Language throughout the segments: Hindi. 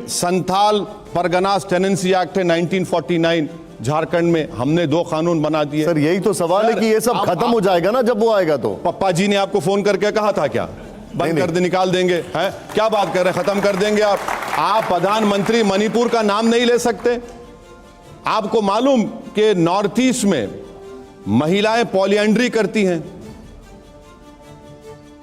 संथाल परगनास टेनेंसी एक्ट है 1949 झारखंड में, हमने 2 कानून बना दिए। सर यही तो सवाल है कि ये सब खत्म हो जाएगा ना जब वो आएगा तो। पप्पा जी ने आपको फोन करके कहा था क्या बंद कर दे, निकाल देंगे? हैं क्या बात कर रहे हैं, खत्म कर देंगे आप प्रधानमंत्री मणिपुर का नाम नहीं ले सकते? आपको मालूम कि नॉर्थ ईस्ट में महिलाएं पॉलीएंड्री करती हैं,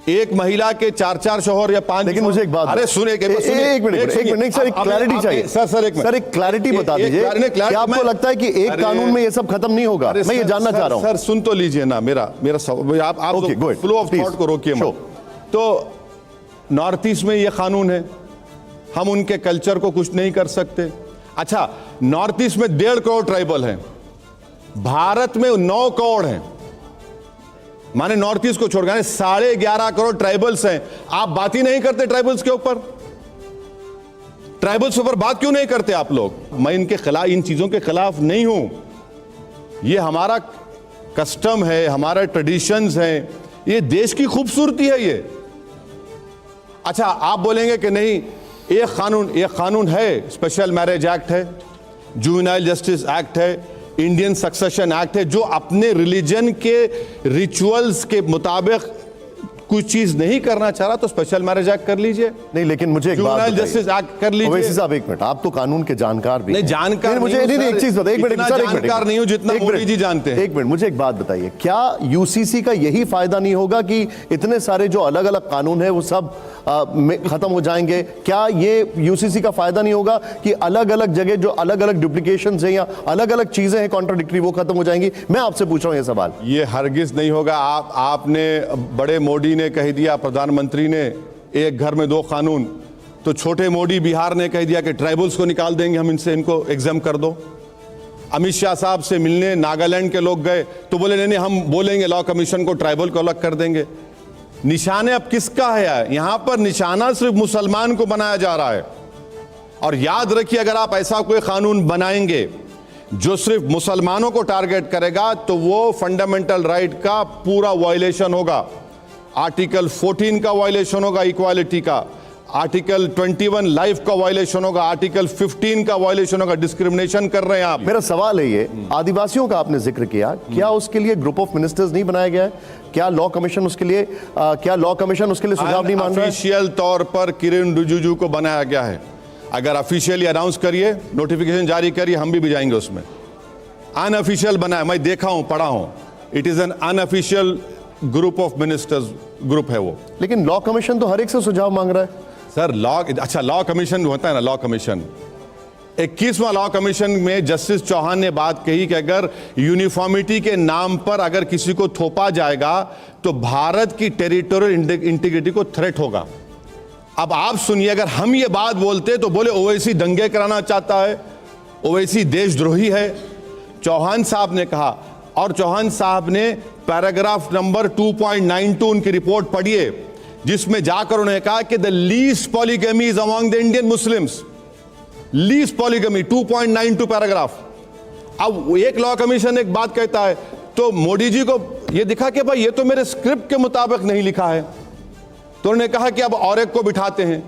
एक महिला के 4 शौहर या 5। लेकिन मुझे एक बात, अरे सुनिए, एक मिनट सर, एक क्लैरिटी चाहिए सर, एक क्लैरिटी बता दीजिए। क्या आपको लगता है कि एक कानून में ये सब खत्म नहीं होगा? मैं ये जानना चाह रहा हूं। सर सुन तो लीजिए ना मेरा आप फ्लो ऑफ थॉट को रोकिए मत। तो नॉर्थ ईस्ट में ये कानून है, हम उनके कल्चर को कुछ नहीं कर सकते। अच्छा, नॉर्थ ईस्ट में 1.5 करोड़ ट्राइबल हैं, भारत में 9 करोड़ हैं, माने नॉर्थ ईस्ट को छोड़कर 11.5 करोड़ ट्राइबल्स हैं। आप बात ही नहीं करते ट्राइबल्स के ऊपर, ट्राइबल्स के ऊपर बात क्यों नहीं करते आप लोग? मैं इनके खिलाफ, इन चीजों के खिलाफ नहीं हूं, ये हमारा कस्टम है, हमारा ट्रेडिशंस है, ये देश की खूबसूरती है ये। अच्छा, आप बोलेंगे कि नहीं, एक कानून है, स्पेशल मैरिज एक्ट है, जुवेनाइल जस्टिस एक्ट है, इंडियन सक्सेशन एक्ट है, जो अपने रिलीजन के रिचुअल्स के मुताबिक कुछ चीज नहीं करना चाह रहा तो स्पेशल मैरिज एक्ट कर लीजिए। नहीं, लेकिन मुझे एक बात बताइए, जस्टिस एक्ट कर लीजिए। ओवैसी साहब एक मिनट, आप तो कानून के जानकार भी नहीं, जानकार मुझे नहीं, एक चीज बताइए, एक मिनट सर, जानकार नहीं हूं जितना मोदी जी जानते हैं। एक मिनट, मुझे एक बात बताइए, क्या यूसीसी का यही फायदा नहीं होगा कि इतने सारे जो अलग अलग कानून है वो सब खत्म हो जाएंगे? क्या ये यूसीसी का फायदा नहीं होगा कि अलग अलग जगह जो अलग अलग डुप्लीकेशंस हैं या अलग अलग चीजें हैं कॉन्ट्राडिक्टरी, वो खत्म हो जाएंगी? मैं आपसे पूछ रहा हूं ये सवाल। ये हरगिज नहीं होगा। आपने बड़े मोदी ने कह दिया, प्रधानमंत्री ने, एक घर में 2 कानून, तो छोटे मोदी बिहार ने कह दिया कि ट्राइबल्स को निकाल देंगे हम, इनको एग्जाम कर दो। अमित शाह साहब से मिलने नागालैंड के लोग गए तो बोले नहीं, हम बोलेंगे लॉ कमीशन को, ट्राइबल को अलग कर देंगे। निशाने अब किसका है? यहां पर निशाना सिर्फ मुसलमान को बनाया जा रहा है। और याद रखिए, अगर आप ऐसा कोई कानून बनाएंगे जो सिर्फ मुसलमानों को टारगेट करेगा तो वो फंडामेंटल राइट का पूरा वायलेशन होगा। आर्टिकल 14 का वायलेशन होगा, इक्वालिटी का, आर्टिकल 21 लाइफ का वायलेशन होगा, आर्टिकल 15 का वायलेशन होगा। डिस्क्रिमिनेशन कर रहे हैं आप। मेरा सवाल है ये, आदिवासियों का आपने जिक्र किया, क्या उसके लिए ग्रुप ऑफ मिनिस्टर्स नहीं बनाया गया है? क्या लॉ कमीशन उसके लिए सुझाव नहीं मान रहा है? ऑफिशियल तौर पर किरण रिजिजू को बनाया गया है। अगर ऑफिशियली अनाउंस करिए, नोटिफिकेशन जारी करिए, हम भी जाएंगे उसमें। अनऑफिशियल बनाया, मैं देखा हूं, पढ़ा हूं, it is an unofficial group of ministers group है वो। लेकिन लॉ कमीशन तो हर एक से सुझाव मांग रहा है सर। अच्छा, लॉ कमीशन होता है ना, लॉ कमीशन 21वां लॉ कमीशन में जस्टिस चौहान ने बात कही कि अगर यूनिफॉर्मिटी के नाम पर अगर किसी को थोपा जाएगा तो भारत की टेरिटोरियल इंटीग्रिटी को थ्रेट होगा। अब आप सुनिए, अगर हम ये बात बोलते तो बोले ओवैसी दंगे कराना चाहता है, ओवैसी देशद्रोही है। चौहान साहब ने कहा, और चौहान साहब ने पैराग्राफ नंबर 2.92 उनकी रिपोर्ट पढ़िए, जिसमें जाकर उन्होंने कहा कि the least polygamy is among the Indian Muslims. Least polygamy 2.92 paragraph. अब एक लॉ कमीशन एक बात कहता है तो मोदी जी को यह दिखा कि भाई ये तो मेरे स्क्रिप्ट के मुताबिक नहीं लिखा है, तो उन्होंने कहा कि अब और एक को बिठाते हैं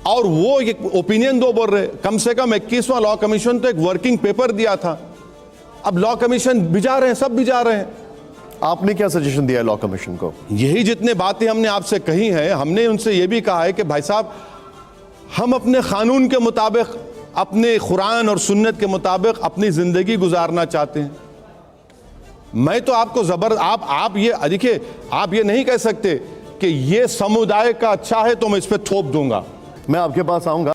और वो एक ओपिनियन दो बोल रहे। कम से कम 21वां लॉ कमीशन तो एक वर्किंग पेपर दिया था, अब लॉ कमीशन भिजा रहे हैं, सब भिजा रहे हैं। आपने क्या सजेशन दिया है लॉ कमीशन को? यही जितने बातें हमने आपसे कही हैं, हमने उनसे यह भी कहा है कि भाई साहब, हम अपने कानून के मुताबिक, अपने कुरान और सुन्नत के मुताबिक अपनी जिंदगी गुजारना चाहते हैं। मैं तो आपको आप ये देखिए, आप ये नहीं कह सकते कि ये समुदाय का अच्छा है तो मैं इस पे थोप दूंगा। मैं आपके पास आऊंगा।